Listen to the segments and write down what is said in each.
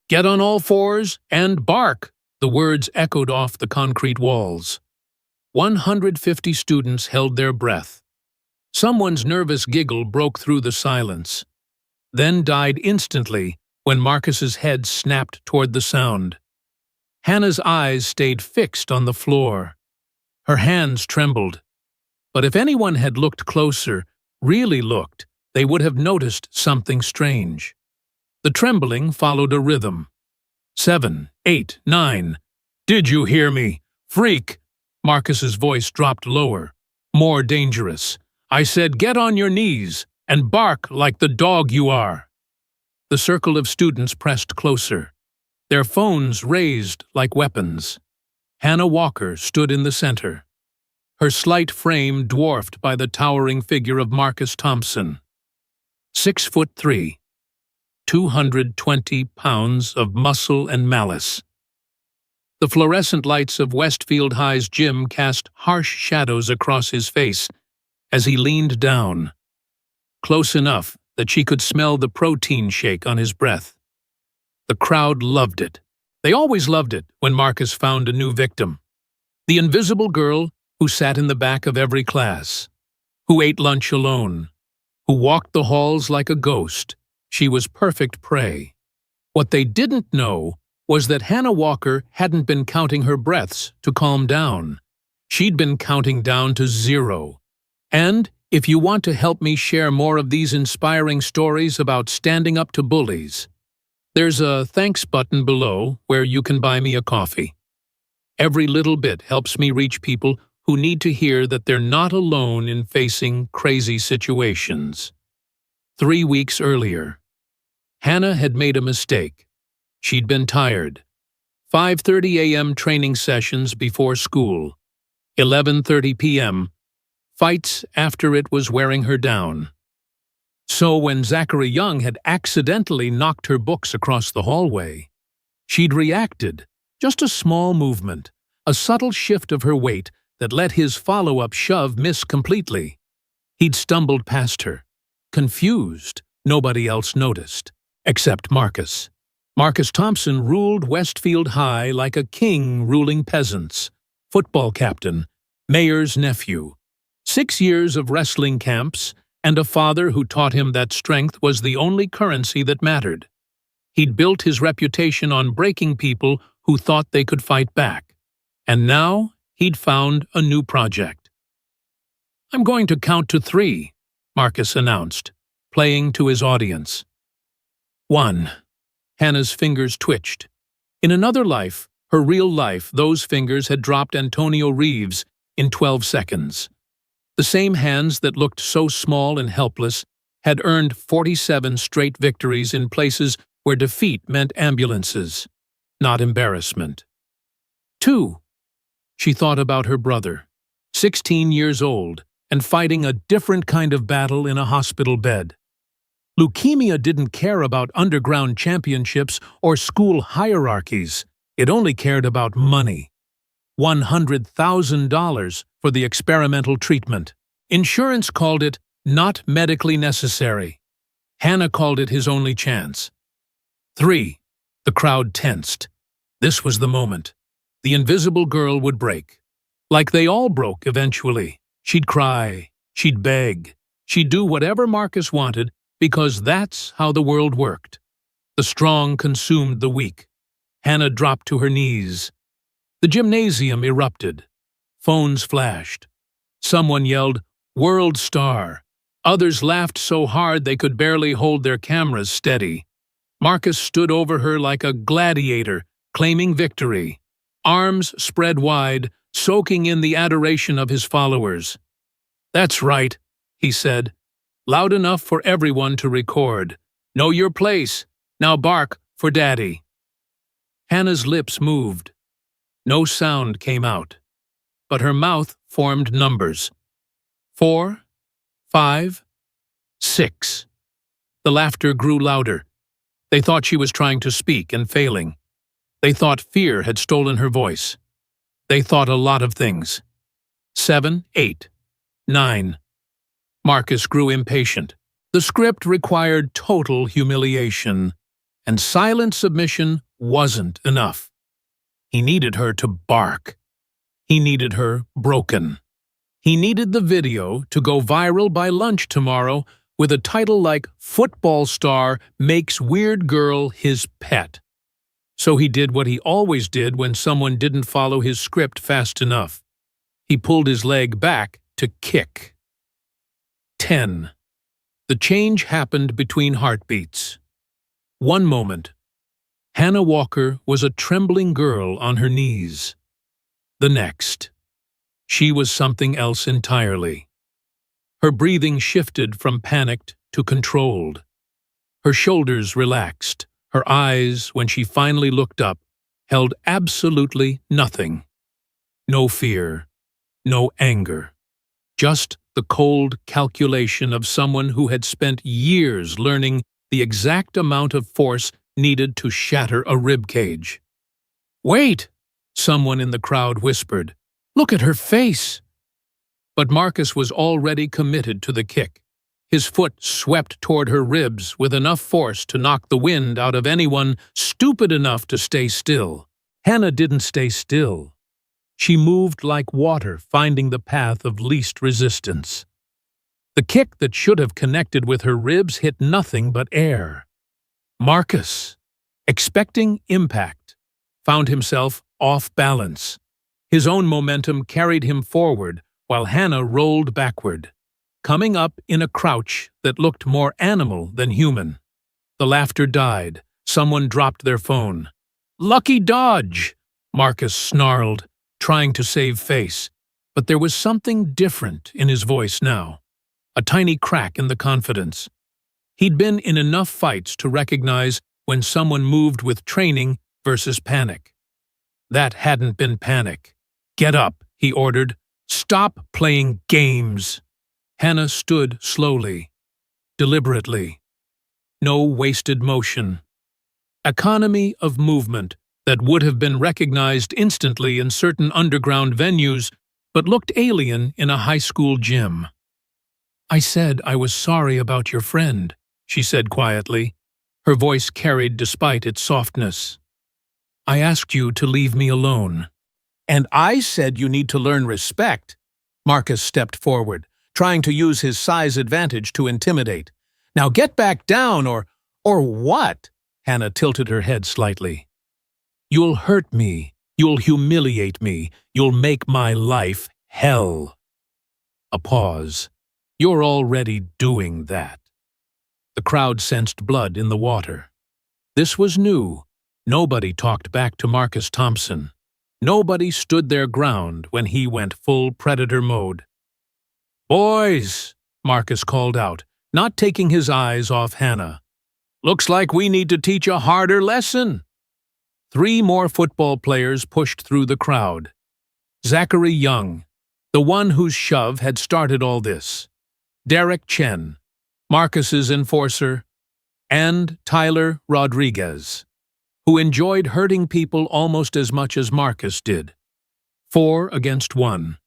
Get on all fours and bark, the words echoed off the concrete walls. 150 students held their breath. Someone's nervous giggle broke through the silence, then died instantly when Marcus's head snapped toward the sound. Hannah's eyes stayed fixed on the floor. Her hands trembled. But if anyone had looked closer, really looked, they would have noticed something strange. The trembling followed a rhythm. 7, 8, 9. Did you hear me? Freak! Marcus's voice dropped lower, more dangerous. I said get on your knees and bark like the dog you are. The circle of students pressed closer, their phones raised like weapons. Hannah Walker stood in the center, her slight frame dwarfed by the towering figure of Marcus Thompson. 6'3", 220 pounds of muscle and malice. The fluorescent lights of Westfield High's gym cast harsh shadows across his face as he leaned down, close enough that she could smell the protein shake on his breath. The crowd loved it. They always loved it when Marcus found a new victim. The invisible girl who sat in the back of every class, who ate lunch alone, who walked the halls like a ghost. She was perfect prey. What they didn't know was that Hannah Walker hadn't been counting her breaths to calm down. She'd been counting down to 0. And if you want to help me share more of these inspiring stories about standing up to bullies, there's a thanks button below where you can buy me a coffee. Every little bit helps me reach people who need to hear that they're not alone in facing crazy situations. 3 weeks earlier, Hannah had made a mistake. She'd been tired. 5:30 a.m. training sessions before school. 11:30 p.m. fights after it was wearing her down. So when Zachary Young had accidentally knocked her books across the hallway, she'd reacted. Just a small movement, a subtle shift of her weight that let his follow-up shove miss completely. He'd stumbled past her. Confused, nobody else noticed, except Marcus. Marcus Thompson ruled Westfield High like a king ruling peasants. Football captain, mayor's nephew. 6 years of wrestling camps, and a father who taught him that strength was the only currency that mattered. He'd built his reputation on breaking people who thought they could fight back. And now he'd found a new project. I'm going to count to 3, Marcus announced, playing to his audience. 1. Hannah's fingers twitched. In another life, her real life, those fingers had dropped Antonio Reeves in 12 seconds. The same hands that looked so small and helpless had earned 47 straight victories in places where defeat meant ambulances, not embarrassment. 2. She thought about her brother, 16 years old, and fighting a different kind of battle in a hospital bed. Leukemia didn't care about underground championships or school hierarchies. It only cared about money. $100,000 for the experimental treatment. Insurance called it not medically necessary. Hannah called it his only chance. 3. The crowd tensed. This was the moment. The invisible girl would break. Like they all broke eventually. She'd cry, she'd beg, she'd do whatever Marcus wanted because that's how the world worked. The strong consumed the weak. Hannah dropped to her knees. The gymnasium erupted. Phones flashed. Someone yelled, "World Star." Others laughed so hard they could barely hold their cameras steady. Marcus stood over her like a gladiator, claiming victory. Arms spread wide, soaking in the adoration of his followers. "That's right," he said, loud enough for everyone to record. "Know your place. Now bark for Daddy." Hannah's lips moved. No sound came out, but her mouth formed numbers. 4, 5, 6. The laughter grew louder. They thought she was trying to speak and failing. They thought fear had stolen her voice. They thought a lot of things. 7, 8, 9. Marcus grew impatient. The script required total humiliation, And silent submission wasn't enough. He needed her to bark. He needed her broken. He needed the video to go viral by lunch tomorrow with a title like "Football Star Makes Weird Girl His Pet." So he did what he always did when someone didn't follow his script fast enough. He pulled his leg back to kick. 10. The change happened between heartbeats. One moment. Hannah Walker was a trembling girl on her knees. The next. She was something else entirely. Her breathing shifted from panicked to controlled. Her shoulders relaxed. Her eyes, when she finally looked up, held absolutely nothing. No fear, no anger. Just the cold calculation of someone who had spent years learning the exact amount of force needed to shatter a ribcage. "Wait!" someone in the crowd whispered. "Look at her face!" But Marcus was already committed to the kick. His foot swept toward her ribs with enough force to knock the wind out of anyone stupid enough to stay still. Hannah didn't stay still. She moved like water, finding the path of least resistance. The kick that should have connected with her ribs hit nothing but air. Marcus, expecting impact, found himself off balance. His own momentum carried him forward while Hannah rolled backward, coming up in a crouch that looked more animal than human. The laughter died. Someone dropped their phone. "Lucky dodge!" Marcus snarled, trying to save face. But there was something different in his voice now. A tiny crack in the confidence. He'd been in enough fights to recognize when someone moved with training versus panic. That hadn't been panic. "Get up," he ordered. "Stop playing games." Hannah stood slowly, deliberately. No wasted motion. Economy of movement that would have been recognized instantly in certain underground venues, but looked alien in a high school gym. "I said I was sorry about your friend," she said quietly. Her voice carried despite its softness. "I asked you to leave me alone." "And I said you need to learn respect." Marcus stepped forward, trying to use his size advantage to intimidate. "Now get back down or what?" Hannah tilted her head slightly. "You'll hurt me. You'll humiliate me. You'll make my life hell." A pause. "You're already doing that." The crowd sensed blood in the water. This was new. Nobody talked back to Marcus Thompson. Nobody stood their ground when he went full predator mode. "Boys," Marcus called out, not taking his eyes off Hannah. "Looks like we need to teach a harder lesson." 3 more football players pushed through the crowd. Zachary Young, the one whose shove had started all this. Derek Chen, Marcus's enforcer, and Tyler Rodriguez, who enjoyed hurting people almost as much as Marcus did. 4 against 1.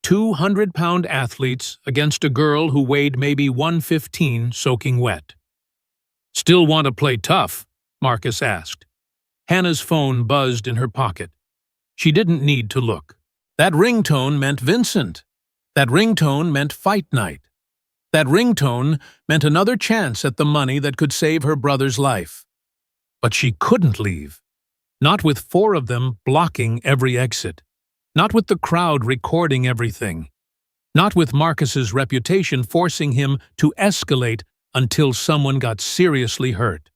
200-pound athletes against a girl who weighed maybe 115 soaking wet. "Still want to play tough?" Marcus asked. Hannah's phone buzzed in her pocket. She didn't need to look. That ringtone meant Vincent. That ringtone meant fight night. That ringtone meant another chance at the money that could save her brother's life. But she couldn't leave. Not with 4 of them blocking every exit. Not with the crowd recording everything. Not with Marcus's reputation forcing him to escalate until someone got seriously hurt.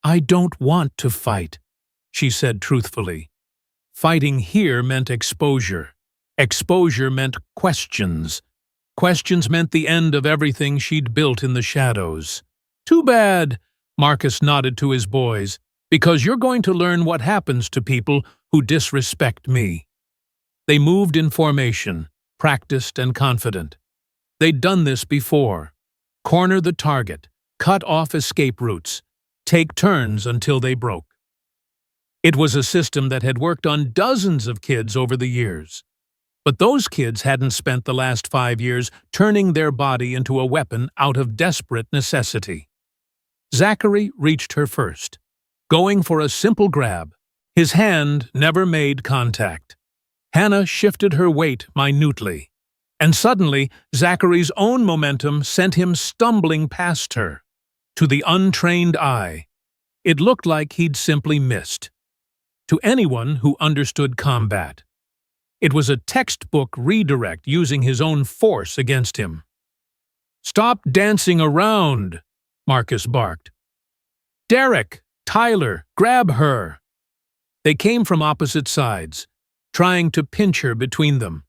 "I don't want to fight," she said truthfully. Fighting here meant exposure. Exposure meant questions. Questions meant the end of everything she'd built in the shadows. "Too bad," Marcus nodded to his boys, "because you're going to learn what happens to people who disrespect me." They moved in formation, practiced and confident. They'd done this before. Corner the target, cut off escape routes, take turns until they broke. It was a system that had worked on dozens of kids over the years. But those kids hadn't spent the last 5 years turning their body into a weapon out of desperate necessity. Zachary reached her first, going for a simple grab. His hand never made contact. Hannah shifted her weight minutely, and suddenly Zachary's own momentum sent him stumbling past her. To the untrained eye, it looked like he'd simply missed. To anyone who understood combat, it was a textbook redirect using his own force against him. "Stop dancing around," Marcus barked. "Derek, Tyler, grab her." They came from opposite sides, trying to pinch her between them.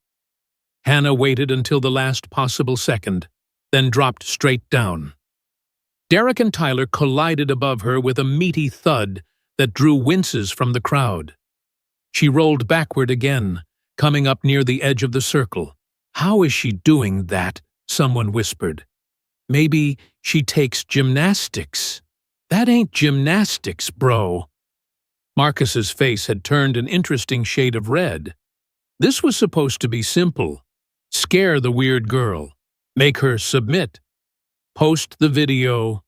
Hannah waited until the last possible second, then dropped straight down. Derek and Tyler collided above her with a meaty thud that drew winces from the crowd. She rolled backward again, coming up near the edge of the circle. "How is she doing that?" someone whispered. "Maybe she takes gymnastics." "That ain't gymnastics, bro." Marcus's face had turned an interesting shade of red. This was supposed to be simple. Scare the weird girl. Make her submit. Post the video.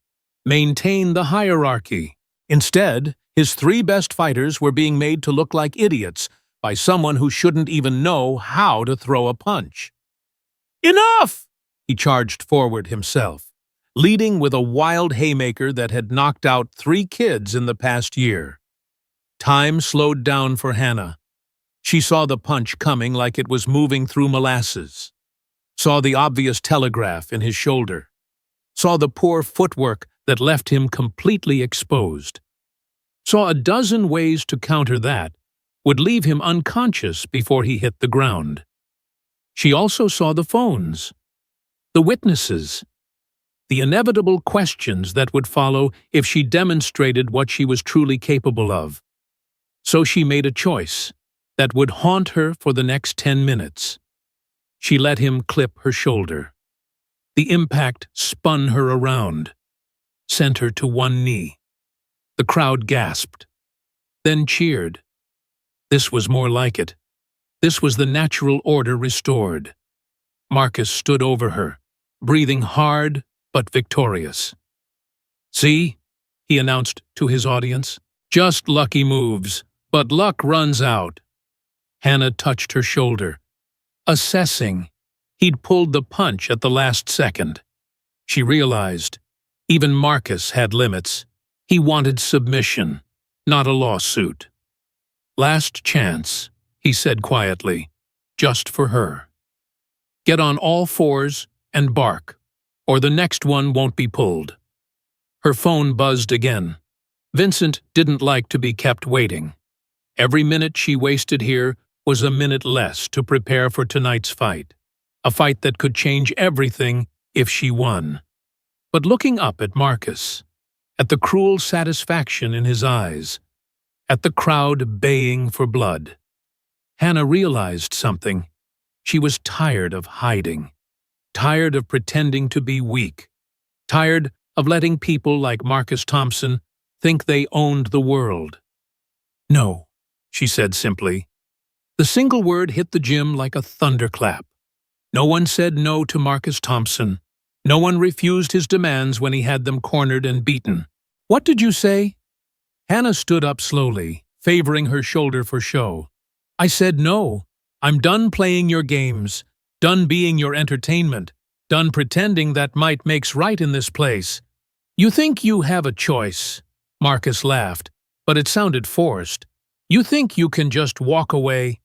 Maintain the hierarchy. Instead, his three best fighters were being made to look like idiots by someone who shouldn't even know how to throw a punch. "Enough!" he charged forward himself, leading with a wild haymaker that had knocked out 3 kids in the past year. Time slowed down for Hannah. She saw the punch coming like it was moving through molasses, saw the obvious telegraph in his shoulder, saw the poor footwork that left him completely exposed, saw a dozen ways to counter that would leave him unconscious before he hit the ground. She also saw the phones, the witnesses, the inevitable questions that would follow if she demonstrated what she was truly capable of. So she made a choice that would haunt her for the next 10 minutes. She let him clip her shoulder. The impact spun her around, sent her to one knee. The crowd gasped, then cheered. This was more like it. This was the natural order restored. Marcus stood over her, breathing hard but victorious. "See," he announced to his audience, "just lucky moves, but luck runs out." Hannah touched her shoulder, assessing. He'd pulled the punch at the last second. She realized even Marcus had limits. He wanted submission, not a lawsuit. "Last chance," he said quietly, "just for her. Get on all fours and bark, or the next one won't be pulled." Her phone buzzed again. Vincent didn't like to be kept waiting. Every minute she wasted here was a minute less to prepare for tonight's fight, a fight that could change everything if she won. But looking up at Marcus, at the cruel satisfaction in his eyes, at the crowd baying for blood, Hannah realized something. She was tired of hiding, tired of pretending to be weak, tired of letting people like Marcus Thompson think they owned the world. "No," she said simply. The single word hit the gym like a thunderclap. No one said no to Marcus Thompson. No one refused his demands when he had them cornered and beaten. "What did you say?" Hannah stood up slowly, favoring her shoulder for show. "I said no. I'm done playing your games, done being your entertainment, done pretending that might makes right in this place." "You think you have a choice," Marcus laughed, but it sounded forced. "You think you can just walk away?"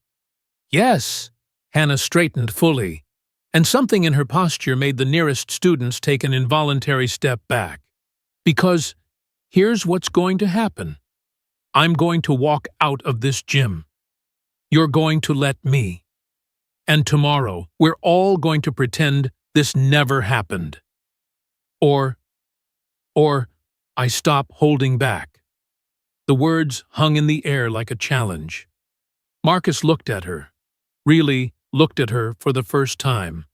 "Yes." Hannah straightened fully, and something in her posture made the nearest students take an involuntary step back. "Because here's what's going to happen. I'm going to walk out of this gym. You're going to let me. And tomorrow, we're all going to pretend this never happened. Or I stop holding back." The words hung in the air like a challenge. Marcus looked at her, really looked at her for the first time,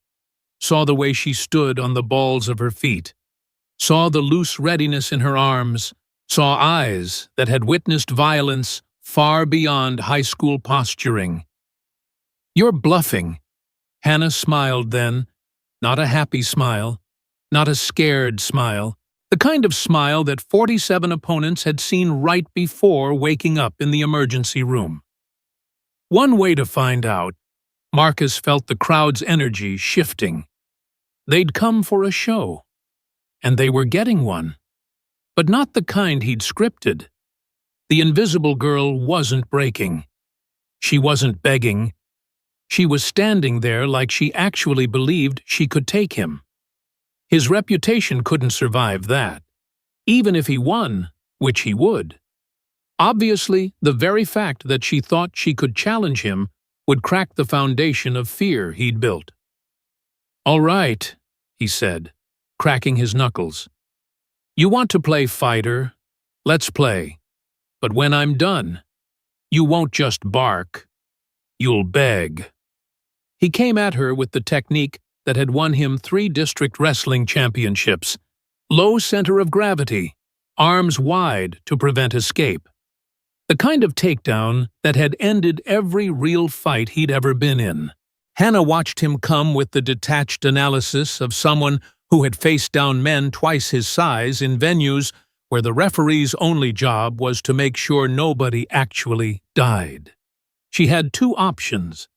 saw the way she stood on the balls of her feet, saw the loose readiness in her arms, saw eyes that had witnessed violence far beyond high school posturing. "You're bluffing." Hannah smiled then, not a happy smile, not a scared smile, The kind of smile that 47 opponents had seen right before waking up in the emergency room. One way to find out, Marcus felt the crowd's energy shifting. They'd come for a show, and they were getting one. But not the kind he'd scripted. The invisible girl wasn't breaking. She wasn't begging. She was standing there like she actually believed she could take him. His reputation couldn't survive that, even if he won, which he would. Obviously, the very fact that she thought she could challenge him would crack the foundation of fear he'd built. "All right," he said, cracking his knuckles. "You want to play fighter? Let's play. But when I'm done, you won't just bark. You'll beg." He came at her with the technique that had won him 3 district wrestling championships. Low center of gravity, arms wide to prevent escape. The kind of takedown that had ended every real fight he'd ever been in. Hannah watched him come with the detached analysis of someone who had faced down men twice his size in venues where the referee's only job was to make sure nobody actually died. She had 2 options: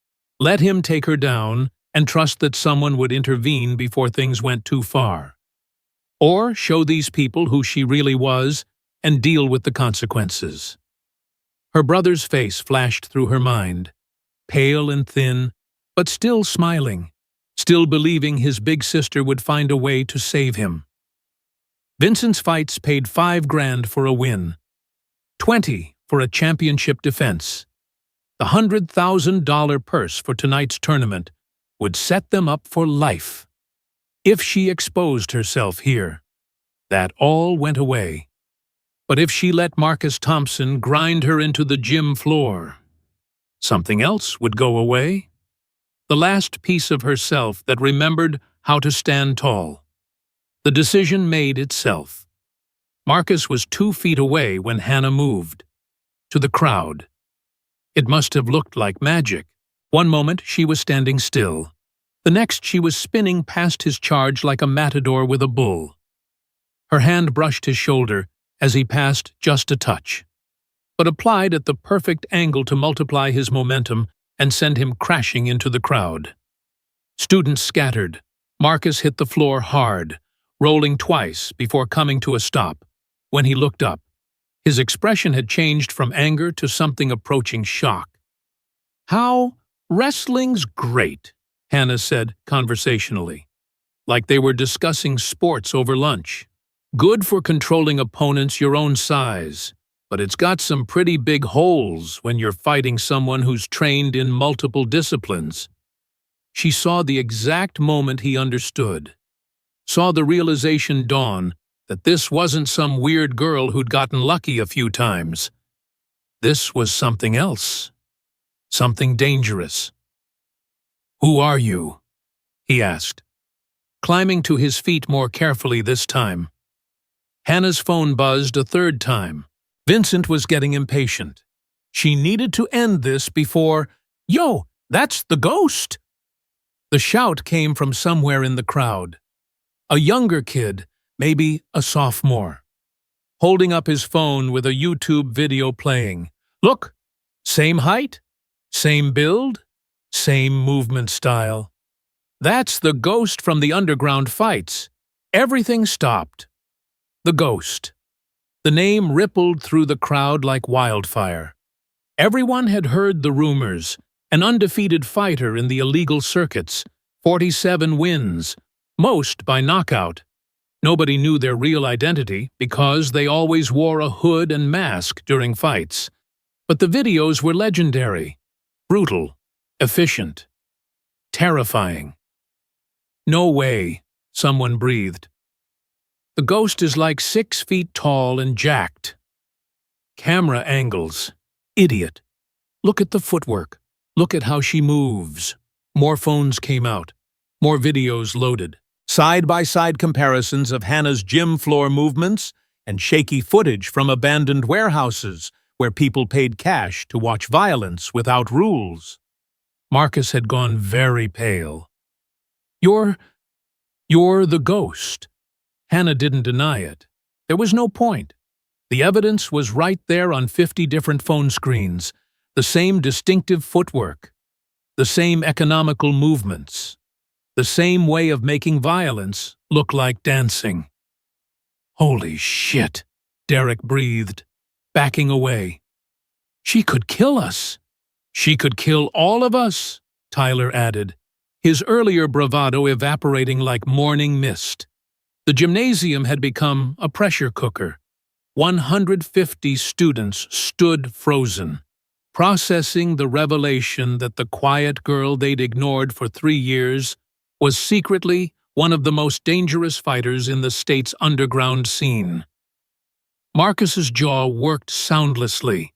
let him take her down and trust that someone would intervene before things went too far, or show these people who she really was and deal with the consequences. Her brother's face flashed through her mind, pale and thin, but still smiling, still believing his big sister would find a way to save him. Vincent's fights paid $5,000 for a win, $20,000 for a championship defense. The $100,000 purse for tonight's tournament would set them up for life. If she exposed herself here, that all went away. But if she let Marcus Thompson grind her into the gym floor, something else would go away. The last piece of herself that remembered how to stand tall. The decision made itself. Marcus was 2 feet away when Hannah moved. To the crowd. It must have looked like magic. One moment she was standing still. The next she was spinning past his charge like a matador with a bull. Her hand brushed his shoulder as he passed just a touch, but applied at the perfect angle to multiply his momentum and send him crashing into the crowd. Students scattered. Marcus hit the floor hard, rolling twice before coming to a stop. When he looked up, his expression had changed from anger to something approaching shock. "How? Wrestling's great," Hannah said conversationally, like they were discussing sports over lunch. "Good for controlling opponents your own size, but it's got some pretty big holes when you're fighting someone who's trained in multiple disciplines." She saw the exact moment he understood, saw the realization dawn that this wasn't some weird girl who'd gotten lucky a few times. This was something else, something dangerous. "Who are you?" he asked, climbing to his feet more carefully this time. Hannah's phone buzzed a 3rd time. Vincent was getting impatient. She needed to end this before, "Yo, that's the ghost!" The shout came from somewhere in the crowd. A younger kid, maybe a sophomore, holding up his phone with a YouTube video playing. "Look, same height, same build, same movement style. That's the ghost from the underground fights." Everything stopped. The ghost. The name rippled through the crowd like wildfire. Everyone had heard the rumors. An undefeated fighter in the illegal circuits, 47 wins, most by knockout. Nobody knew their real identity because they always wore a hood and mask during fights. But the videos were legendary, brutal, efficient, terrifying. "No way," someone breathed. "The ghost is like 6 feet tall and jacked." Camera angles. Idiot. Look at the footwork. Look at how she moves. More phones came out. More videos loaded. Side-by-side comparisons of Hannah's gym floor movements and shaky footage from abandoned warehouses where people paid cash to watch violence without rules. Marcus had gone very pale. You're the ghost," Hannah didn't deny it. There was no point. The evidence was right there on 50 different phone screens, the same distinctive footwork, the same economical movements, the same way of making violence look like dancing. Holy shit, Derek breathed, backing away. She could kill us. She could kill all of us, Tyler added, his earlier bravado evaporating like morning mist. The gymnasium had become a pressure cooker. 150 students stood frozen, processing the revelation that the quiet girl they'd ignored for 3 years was secretly one of the most dangerous fighters in the state's underground scene. Marcus's jaw worked soundlessly.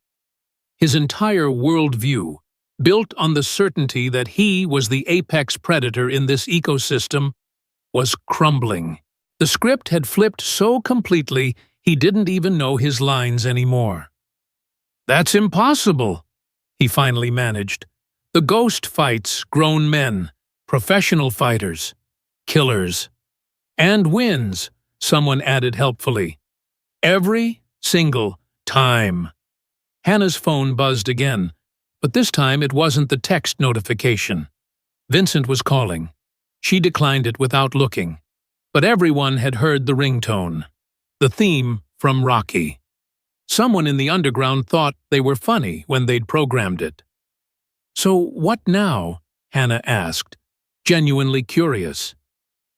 His entire worldview, built on the certainty that he was the apex predator in this ecosystem, was crumbling. The script had flipped so completely he didn't even know his lines anymore. "That's impossible," he finally managed. "The ghost fights grown men, professional fighters, killers. And wins," someone added helpfully. "Every single time." Hannah's phone buzzed again, but this time it wasn't the text notification. Vincent was calling. She declined it without looking, but everyone had heard the ringtone, the theme from Rocky. Someone in the underground thought they were funny when they'd programmed it. "So what now?" Hannah asked, genuinely curious.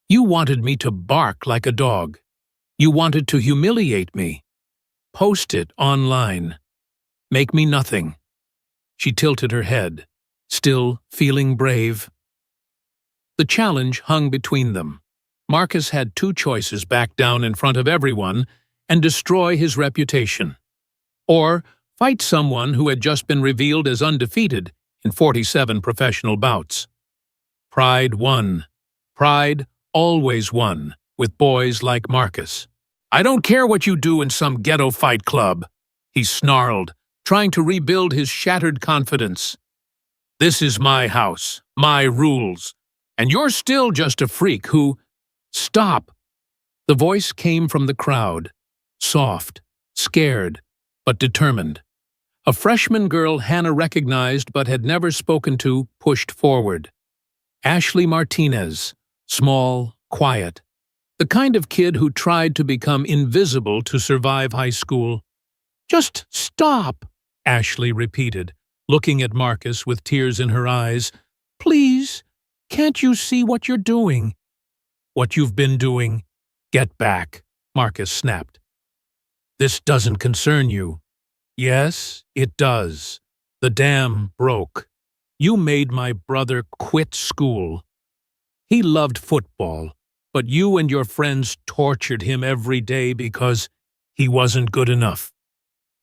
"You wanted me to bark like a dog. You wanted to humiliate me. Post it online. Make me nothing." She tilted her head, still feeling brave. The challenge hung between them. Marcus had 2 choices: back down in front of everyone and destroy his reputation, or fight someone who had just been revealed as undefeated in 47 professional bouts. Pride won. Pride always won with boys like Marcus. "I don't care what you do in some ghetto fight club," he snarled, trying to rebuild his shattered confidence. "This is my house, my rules, and you're still just a freak who—" "Stop!" The voice came from the crowd, soft, scared, but determined. A freshman girl Hannah recognized but had never spoken to pushed forward. Ashley Martinez, small, quiet, the kind of kid who tried to become invisible to survive high school. "Just stop," Ashley repeated, looking at Marcus with tears in her eyes. "Please, can't you see what you're doing?" "What you've been doing? Get back," Marcus snapped. "This doesn't concern you." "Yes, it does. The dam broke. You made my brother quit school. He loved football, but you and your friends tortured him every day because he wasn't good enough.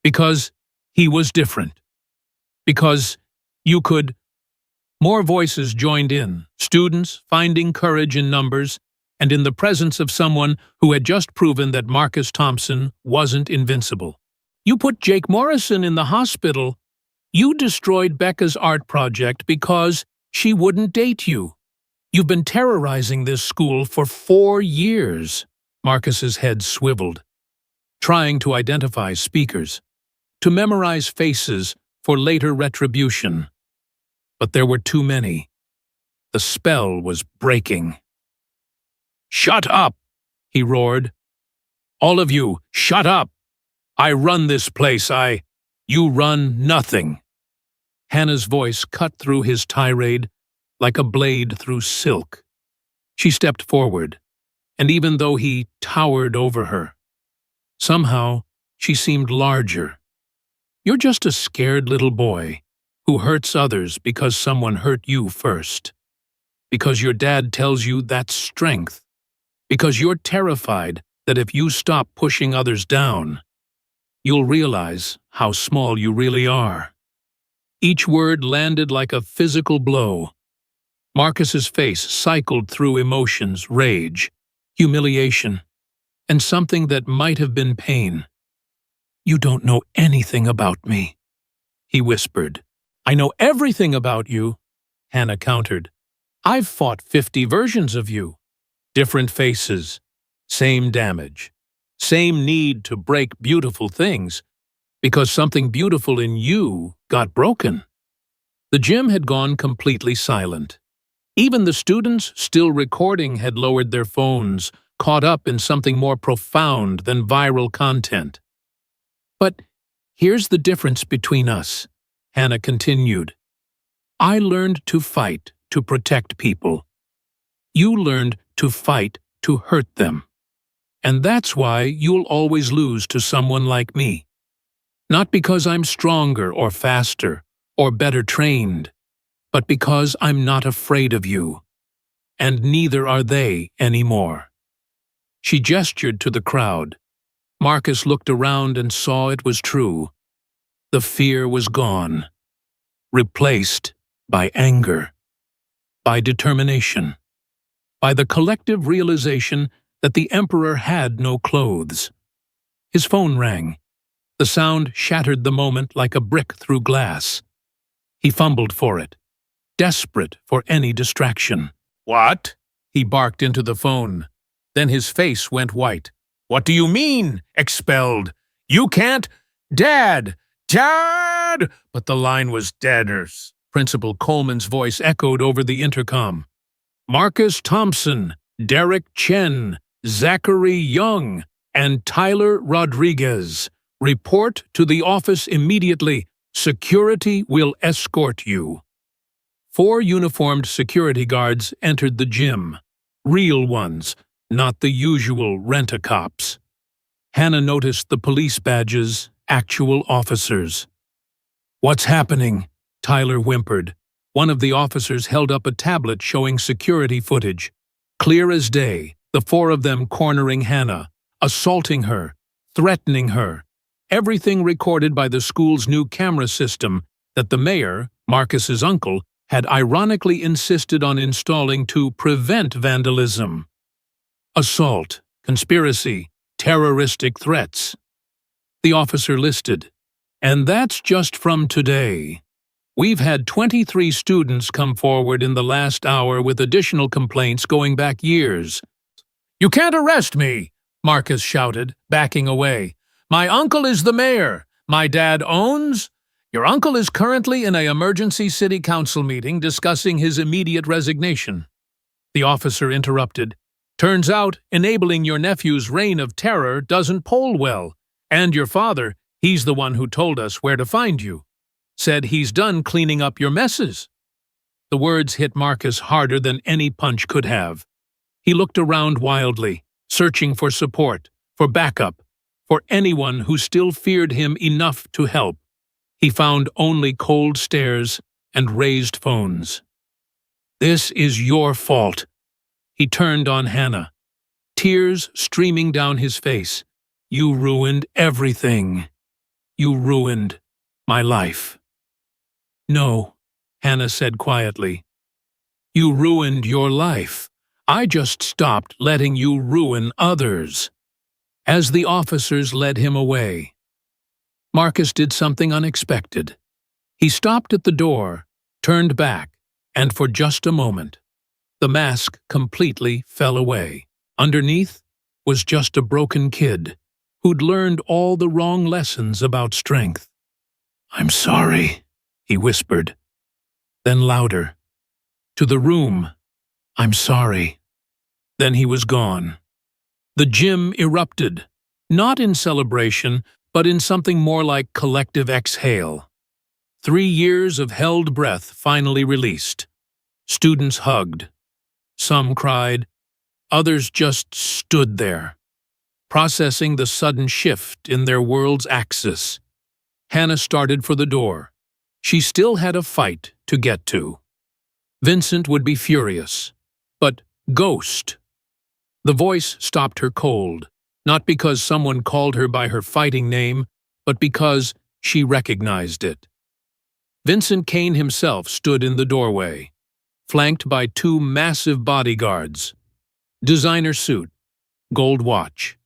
Because he was different. Because you could—" More voices joined in, students finding courage in numbers and in the presence of someone who had just proven that Marcus Thompson wasn't invincible. "You put Jake Morrison in the hospital. You destroyed Becca's art project because she wouldn't date you. You've been terrorizing this school for 4 years." Marcus's head swiveled, trying to identify speakers, to memorize faces for later retribution. But there were too many. The spell was breaking. "Shut up!" he roared. "All of you, shut up! I run this place, You run nothing." Hannah's voice cut through his tirade like a blade through silk. She stepped forward, and even though he towered over her, somehow she seemed larger. "You're just a scared little boy who hurts others because someone hurt you first. Because your dad tells you that's strength. Because you're terrified that if you stop pushing others down, you'll realize how small you really are." Each word landed like a physical blow. Marcus's face cycled through emotions: rage, humiliation, and something that might have been pain. "You don't know anything about me," he whispered. "I know everything about you," Hannah countered. "I've fought 50 versions of you. Different faces, Same damage. Same need to break beautiful things, because something beautiful in you got broken. The gym had gone completely silent. Even the students still recording had lowered their phones, caught up in something more profound than viral content. But here's the difference between us, Hannah continued. I learned to fight to protect people. You learned to fight to hurt them. And that's why you'll always lose to someone like me. Not because I'm stronger or faster or better trained, but because I'm not afraid of you. And neither are they anymore. She gestured to the crowd. Marcus looked around and saw it was true. The fear was gone, replaced by anger, by determination, by the collective realization that the Emperor had no clothes. His phone rang. The sound shattered the moment like a brick through glass. He fumbled for it, desperate for any distraction. "What?" He barked into the phone. Then his face went white. "What do you mean, expelled? You can't— Dad! Dad!" But the line was dead. Principal Coleman's voice echoed over the intercom. "Marcus Thompson, Derek Chen, Zachary Young, and Tyler Rodriguez. Report to the office immediately. Security will escort you." 4 uniformed security guards entered the gym. Real ones, not the usual rent-a-cops. Hannah noticed the police badges, actual officers. "What's happening?" Tyler whimpered. One of the officers held up a tablet showing security footage. Clear as day, the 4 of them cornering Hannah, assaulting her, threatening her. Everything recorded by the school's new camera system that the mayor, Marcus's uncle, had ironically insisted on installing to prevent vandalism. Assault, conspiracy, terroristic threats. The officer listed. "And that's just from today. We've had 23 students come forward in the last hour with additional complaints going back years." "You can't arrest me!" Marcus shouted, backing away. "My uncle is the mayor. My dad owns—" "Your uncle is currently in an emergency city council meeting discussing his immediate resignation." The officer interrupted. "Turns out enabling your nephew's reign of terror doesn't poll well. And your father, he's the one who told us where to find you. Said he's done cleaning up your messes." The words hit Marcus harder than any punch could have. He looked around wildly, searching for support, for backup, for anyone who still feared him enough to help. He found only cold stares and raised phones. "This is your fault." He turned on Hannah, tears streaming down his face. "You ruined everything. You ruined my life." "No," Hannah said quietly. "You ruined your life. I just stopped letting you ruin others." As the officers led him away, Marcus did something unexpected. He stopped at the door, turned back, and for just a moment, the mask completely fell away. Underneath was just a broken kid who'd learned all the wrong lessons about strength. "I'm sorry," he whispered. Then louder, "To the room, I'm sorry." Then he was gone. The gym erupted, not in celebration, but in something more like collective exhale. 3 years of held breath finally released. Students hugged. Some cried. Others just stood there, processing the sudden shift in their world's axis. Hannah started for the door. She still had a fight to get to. Vincent would be furious. But Ghost. The voice stopped her cold, not because someone called her by her fighting name, but because she recognized it. Vincent Kane himself stood in the doorway, flanked by 2 massive bodyguards. Designer suit, gold watch.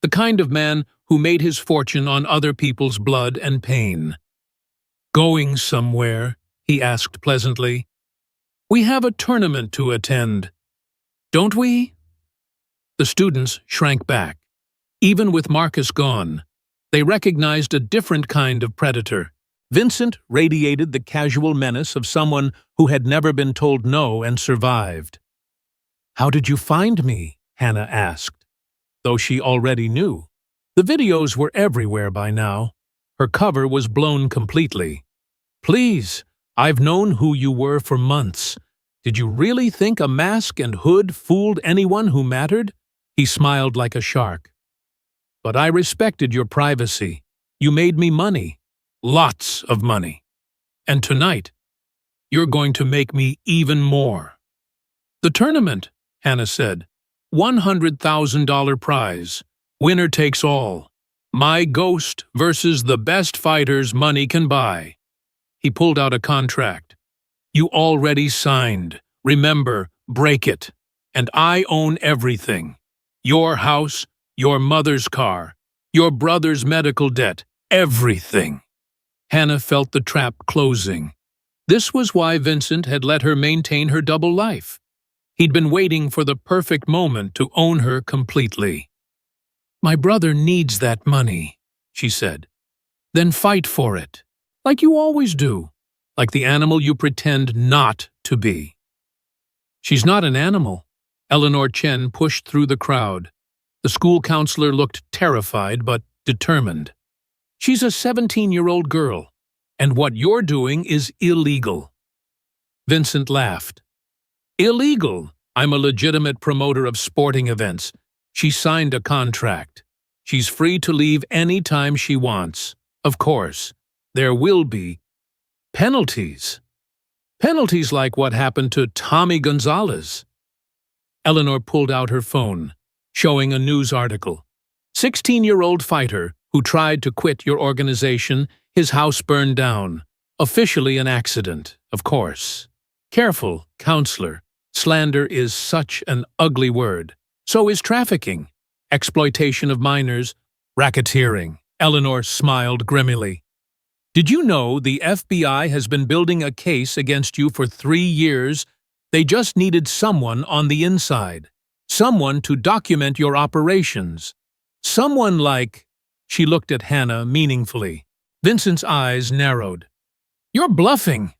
The kind of man who made his fortune on other people's blood and pain. "Going somewhere?" he asked pleasantly. "We have a tournament to attend. Don't we?" The students shrank back. Even with Marcus gone, they recognized a different kind of predator. Vincent radiated the casual menace of someone who had never been told no and survived. "How did you find me?" Hannah asked, though she already knew. The videos were everywhere by now. Her cover was blown completely. "Please, I've known who you were for months. Did you really think a mask and hood fooled anyone who mattered?" He smiled like a shark. "But I respected your privacy. You made me money. Lots of money. And tonight, you're going to make me even more." "The tournament," Hannah said. $100,000 prize. Winner takes all. My ghost versus the best fighters money can buy." He pulled out a contract. "You already signed. Remember, break it. And I own everything. Your house, your mother's car, your brother's medical debt, everything." Hannah felt the trap closing. This was why Vincent had let her maintain her double life. He'd been waiting for the perfect moment to own her completely. "My brother needs that money," she said. "Then fight for it, like you always do, like the animal you pretend not to be." "She's not an animal." Eleanor Chen pushed through the crowd. The school counselor looked terrified but determined. "She's a 17-year-old girl, and what you're doing is illegal." Vincent laughed. "Illegal? I'm a legitimate promoter of sporting events. She signed a contract. She's free to leave any time she wants. Of course, there will be penalties. Penalties like what happened to Tommy Gonzalez." Eleanor pulled out her phone, showing a news article. 16-year-old fighter who tried to quit your organization, his house burned down. Officially an accident, of course. Careful, counselor. Slander is such an ugly word. So is trafficking, exploitation of minors, racketeering. Eleanor smiled grimmily. "Did you know the FBI has been building a case against you for 3 years? They just needed someone on the inside. Someone to document your operations. Someone like—" She looked at Hannah meaningfully. Vincent's eyes narrowed. "You're bluffing."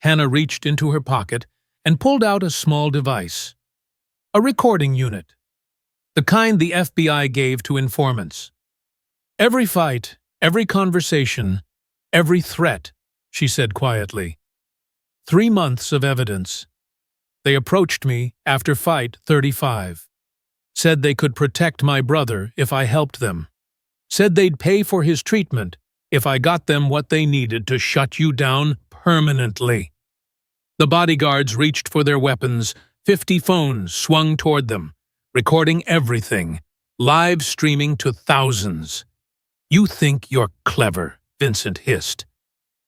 Hannah reached into her pocket and pulled out a small device. A recording unit. The kind the FBI gave to informants. "Every fight, every conversation, every threat," she said quietly. 3 months of evidence. They approached me after fight 35. Said they could protect my brother if I helped them. Said they'd pay for his treatment if I got them what they needed to shut you down permanently. The bodyguards reached for their weapons, 50 phones swung toward them, recording everything, live streaming to thousands. "You think you're clever," Vincent hissed.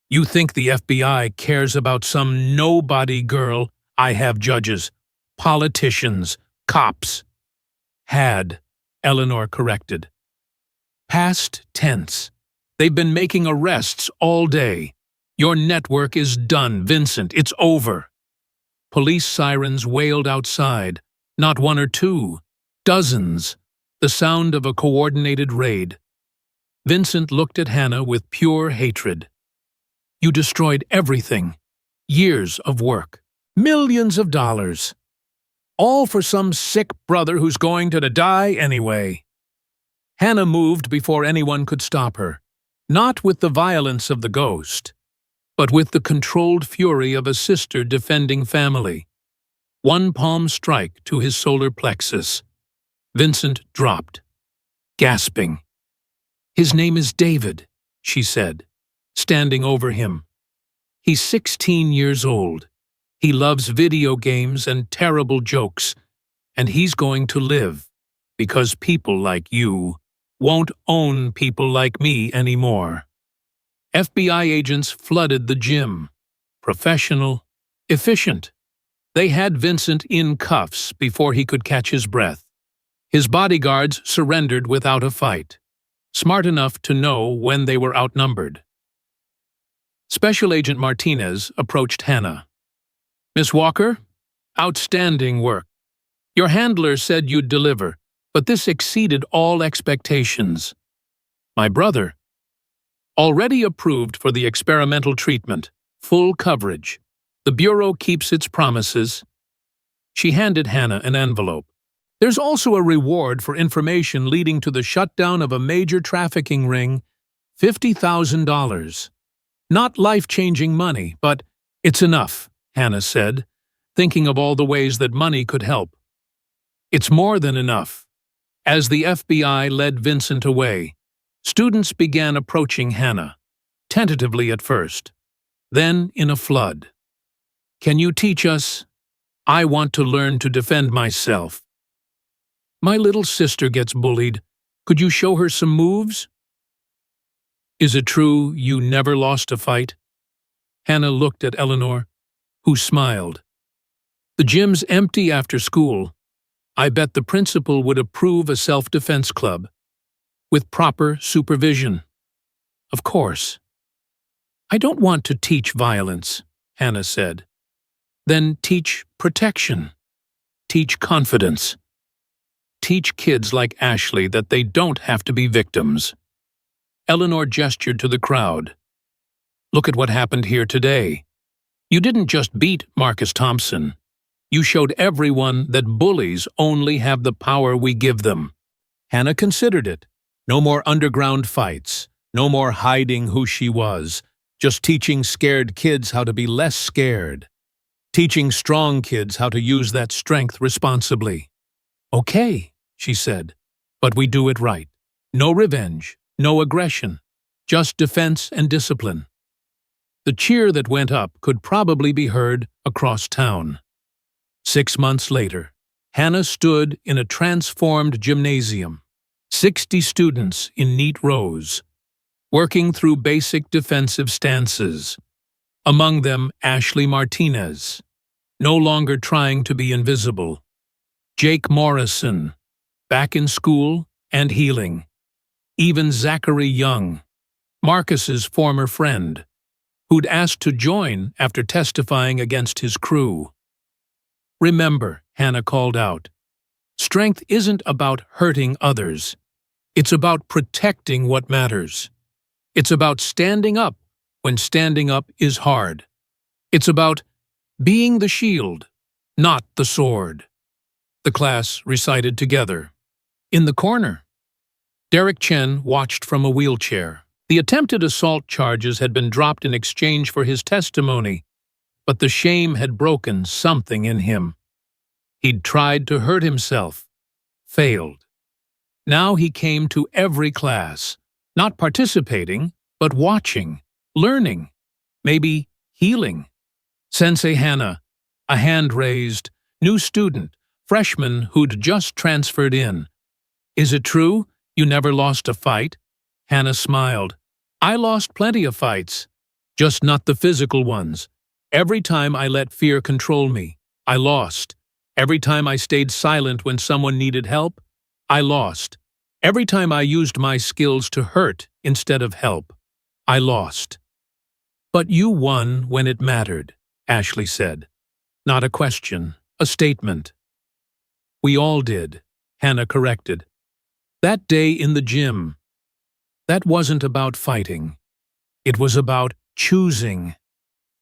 "You think the FBI cares about some nobody girl? I have judges, politicians, cops." "Had," Eleanor corrected. Past tense. They've been making arrests all day. Your network is done, Vincent. It's over. Police sirens wailed outside. Not 1 or 2. Dozens. The sound of a coordinated raid. Vincent looked at Hannah with pure hatred. "You destroyed everything. Years of work. Millions of dollars. All for some sick brother who's going to die anyway." Hannah moved before anyone could stop her, not with the violence of the ghost, but with the controlled fury of a sister defending family. One palm strike to his solar plexus. Vincent dropped, gasping. "His name is David," she said, standing over him. "He's 16 years old. He loves video games and terrible jokes, and he's going to live, because people like you won't own people like me anymore." FBI agents flooded the gym. Professional, efficient. They had Vincent in cuffs before he could catch his breath. His bodyguards surrendered without a fight, smart enough to know when they were outnumbered. Special Agent Martinez approached Hannah. "Miss Walker, outstanding work. Your handler said you'd deliver, but this exceeded all expectations. My brother. Already approved for the experimental treatment. Full coverage. The Bureau keeps its promises. She handed Hannah an envelope. There's also a reward for information leading to the shutdown of a major trafficking ring, $50,000. Not life-changing money, but it's enough, Hannah said, thinking of all the ways that money could help. It's more than enough. As the FBI led Vincent away, students began approaching Hannah, tentatively at first, then in a flood. Can you teach us? I want to learn to defend myself. My little sister gets bullied. Could you show her some moves? Is it true you never lost a fight? Hannah looked at Eleanor, who smiled. The gym's empty after school. I bet the principal would approve a self-defense club, with proper supervision. Of course. I don't want to teach violence, Hannah said. Then teach protection. Teach confidence. Teach kids like Ashley that they don't have to be victims. Eleanor gestured to the crowd. Look at what happened here today. You didn't just beat Marcus Thompson. You showed everyone that bullies only have the power we give them. Hannah considered it. No more underground fights. No more hiding who she was. Just teaching scared kids how to be less scared. Teaching strong kids how to use that strength responsibly. Okay, she said, but we do it right. No revenge, no aggression, just defense and discipline. The cheer that went up could probably be heard across town. 6 months later, Hannah stood in a transformed gymnasium, 60 students in neat rows, working through basic defensive stances. Among them, Ashley Martinez, no longer trying to be invisible. Jake Morrison, back in school and healing. Even Zachary Young, Marcus's former friend, who'd asked to join after testifying against his crew. Remember, Hannah called out, strength isn't about hurting others. It's about protecting what matters. It's about standing up when standing up is hard. It's about being the shield, not the sword. The class recited together. In the corner, Derek Chen watched from a wheelchair. The attempted assault charges had been dropped in exchange for his testimony, but the shame had broken something in him. He'd tried to hurt himself, failed. Now he came to every class, not participating, but watching, learning, maybe healing. Sensei Hannah, a hand raised, new student, freshman who'd just transferred in. Is it true you never lost a fight? Hannah smiled. I lost plenty of fights, just not the physical ones. Every time I let fear control me, I lost. Every time I stayed silent when someone needed help, I lost. Every time I used my skills to hurt instead of help, I lost. But you won when it mattered, Ashley said. Not a question, a statement. We all did, Hannah corrected. That day in the gym, that wasn't about fighting. It was about choosing.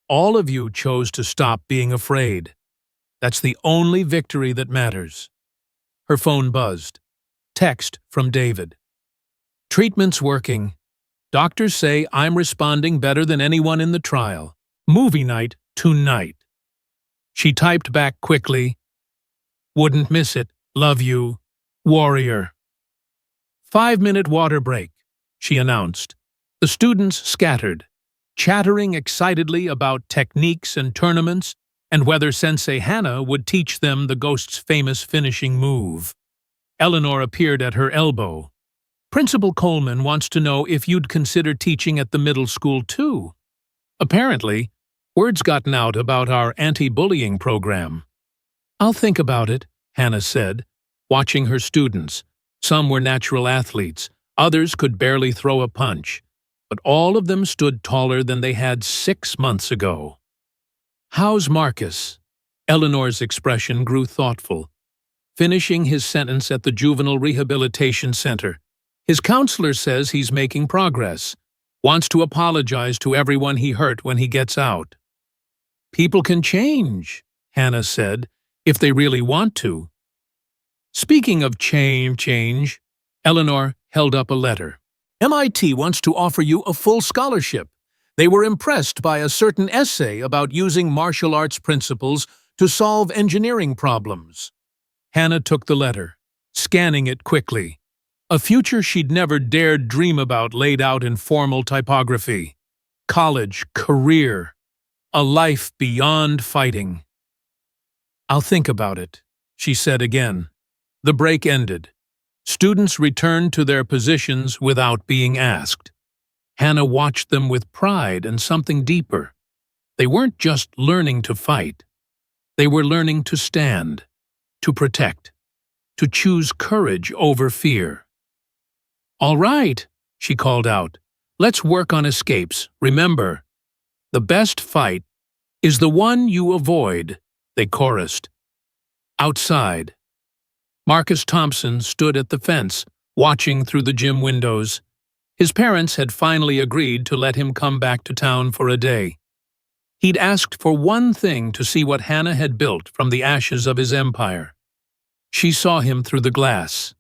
All of you chose to stop being afraid. That's the only victory that matters. Her phone buzzed. Text from David. Treatment's working. Doctors say I'm responding better than anyone in the trial. Movie night tonight. She typed back quickly. Wouldn't miss it. Love you. Warrior. 5-minute water break, she announced. The students scattered, chattering excitedly about techniques and tournaments and whether Sensei Hannah would teach them the ghost's famous finishing move. Eleanor appeared at her elbow. Principal Coleman wants to know if you'd consider teaching at the middle school too. Apparently, word's gotten out about our anti-bullying program. I'll think about it, Hannah said, watching her students. Some were natural athletes, others could barely throw a punch, but all of them stood taller than they had 6 months ago. How's Marcus? Eleanor's expression grew thoughtful. finishing his sentence at the Juvenile Rehabilitation Center. His counselor says he's making progress, wants to apologize to everyone he hurt when he gets out. People can change, Hannah said, if they really want to. Speaking of change, Eleanor held up a letter. MIT wants to offer you a full scholarship. They were impressed by a certain essay about using martial arts principles to solve engineering problems. Hannah took the letter, scanning it quickly. A future she'd never dared dream about laid out in formal typography. College, career, a life beyond fighting. "I'll think about it," she said again. The break ended. Students returned to their positions without being asked. Hannah watched them with pride and something deeper. They weren't just learning to fight. They were learning to stand, to protect, to choose courage over fear. "All right," she called out. "Let's work on escapes. Remember, the best fight is the one you avoid," they chorused. Outside, Marcus Thompson stood at the fence, watching through the gym windows. His parents had finally agreed to let him come back to town for a day. He'd asked for one thing, to see what Hannah had built from the ashes of his empire. She saw him through the glass.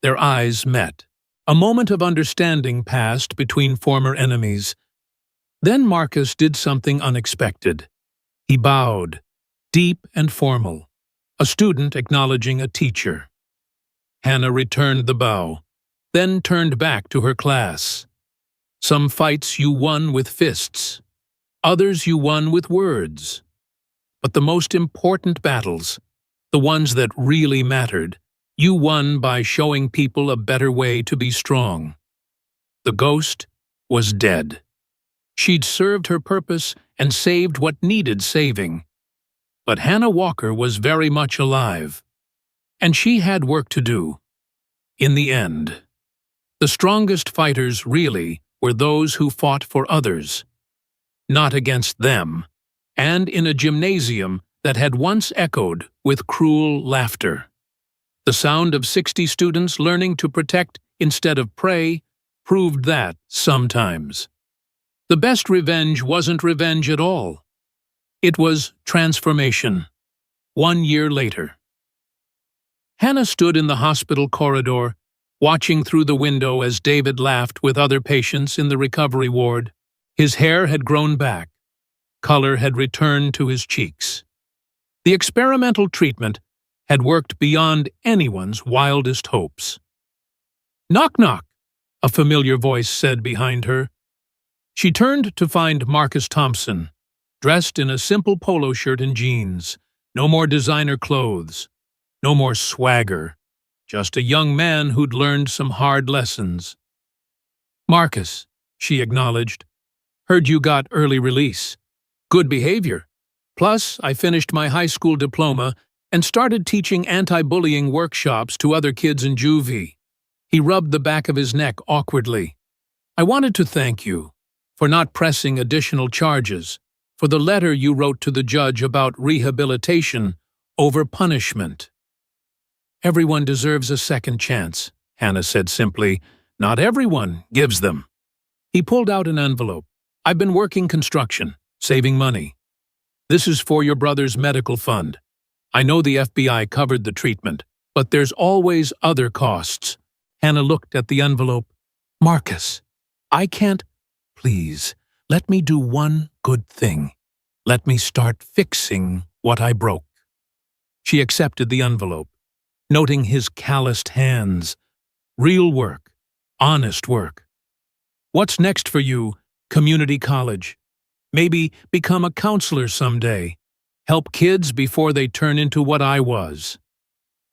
Their eyes met. A moment of understanding passed between former enemies. Then Marcus did something unexpected. He bowed, deep and formal, a student acknowledging a teacher. Hannah returned the bow, then turned back to her class. "Some fights you won with fists, others you won with words. But the most important battles, the ones that really mattered, you won by showing people a better way to be strong." The ghost was dead. She'd served her purpose and saved what needed saving. But Hannah Walker was very much alive, and she had work to do. In the end, the strongest fighters really were those who fought for others, not against them, and in a gymnasium that had once echoed with cruel laughter. The sound of 60 students learning to protect instead of prey proved that sometimes. The best revenge wasn't revenge at all. It was transformation. 1 year later. Hannah stood in the hospital corridor, watching through the window as David laughed with other patients in the recovery ward. His hair had grown back. Color had returned to his cheeks. The experimental treatment had worked beyond anyone's wildest hopes. "Knock, knock," a familiar voice said behind her. She turned to find Marcus Thompson, dressed in a simple polo shirt and jeans. No more designer clothes. No more swagger. Just a young man who'd learned some hard lessons. "Marcus," she acknowledged, "heard you got early release. Good behavior. Plus, I finished my high school diploma and started teaching anti-bullying workshops to other kids in juvie." He rubbed the back of his neck awkwardly. "I wanted to thank you for not pressing additional charges, for the letter you wrote to the judge about rehabilitation over punishment." "Everyone deserves a second chance," Hannah said simply. "Not everyone gives them." He pulled out an envelope. "I've been working construction, saving money. This is for your brother's medical fund. I know the FBI covered the treatment, but there's always other costs." Hannah looked at the envelope. "Marcus, I can't. Please, let me do one good thing. Let me start fixing what I broke." She accepted the envelope, noting his calloused hands. Real work, honest work. "What's next for you? Community college. Maybe become a counselor someday. Help kids before they turn into what I was."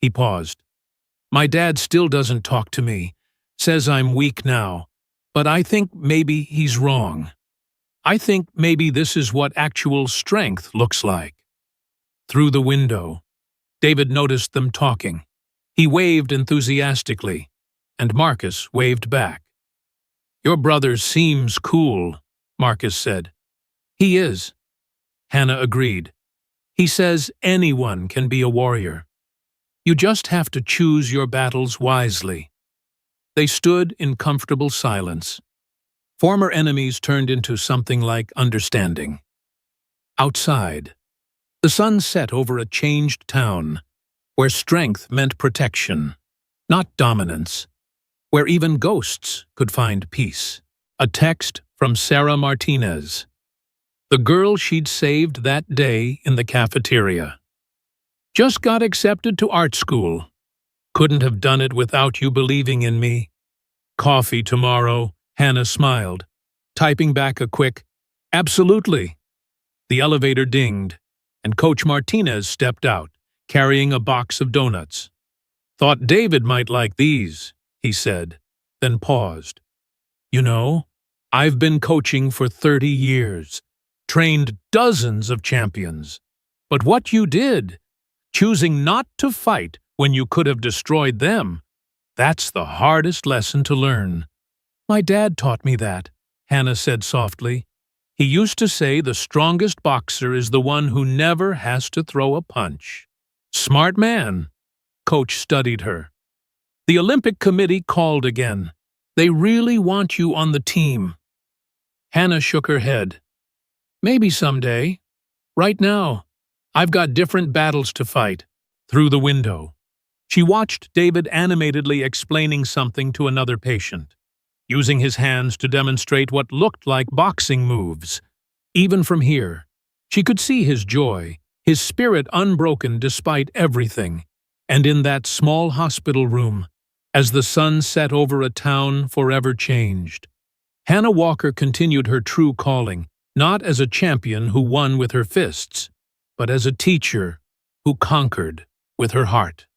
He paused. "My dad still doesn't talk to me. Says I'm weak now. But I think maybe he's wrong. I think maybe this is what actual strength looks like." Through the window, David noticed them talking. He waved enthusiastically, and Marcus waved back. "Your brother seems cool," Marcus said. "He is," Hannah agreed. "He says anyone can be a warrior." You just have to choose your battles wisely. They stood in comfortable silence. Former enemies turned into something like understanding. Outside, the sun set over a changed town, where strength meant protection, not dominance, where even ghosts could find peace. A text from Sarah Martinez, the girl she'd saved that day in the cafeteria. Just got accepted to art school. Couldn't have done it without you believing in me. Coffee tomorrow, Hannah smiled, typing back a quick, "Absolutely." The elevator dinged, and Coach Martinez stepped out, carrying a box of donuts. "Thought David might like these," he said, then paused. "You know, I've been coaching for 30 years, trained dozens of champions. But what you did, choosing not to fight when you could have destroyed them, that's the hardest lesson to learn." "My dad taught me that," Hannah said softly. "He used to say the strongest boxer is the one who never has to throw a punch." "Smart man." Coach studied her. "The Olympic Committee called again. They really want you on the team." Hannah shook her head. "Maybe someday. Right now, I've got different battles to fight." Through the window, she watched David animatedly explaining something to another patient, using his hands to demonstrate what looked like boxing moves. Even from here, she could see his joy, his spirit unbroken despite everything. And in that small hospital room, as the sun set over a town forever changed, Hannah Walker continued her true calling, not as a champion who won with her fists, but as a teacher who conquered with her heart.